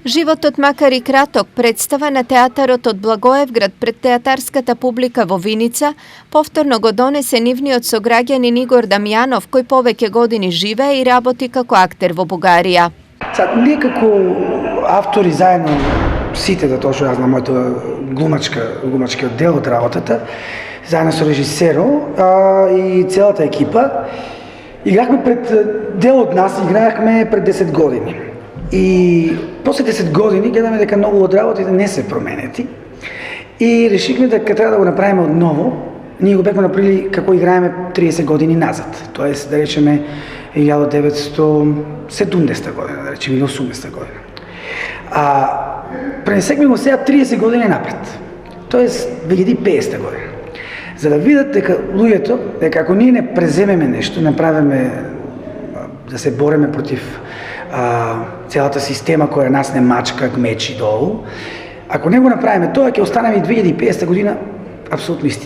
Животот, макар и краток, представа на театарот од Благоевград пред театарската публика во Виница повторно го донесе нивниот сограѓанин Игор Дамјанов, кој повеќе години живее и работи како актер во Бугарија. Ние како автори заедно, сите да тоа што јас на мојата глумачки оддел од работата, заедно со режисерот и целата екипа, играхме дел од нас играахме пред 10 години. И после 10 години гледаме дека многу од работите не се променети и решихме дека треба да го направиме одново. Ние го бевме направили како играеме 30 години назад, тоест да речеме 1970 година, да речеме, или 80 година. Пренесекме го сега 30 години напред, тоест 2050 година, за да видат дека луѓето, дека ако ние не преземеме нешто, направиме да се бориме против целата система која нас не мачка, гмечи долу, ако не го направиме тоа, ќе останеме и 2050 година апсолутно исти.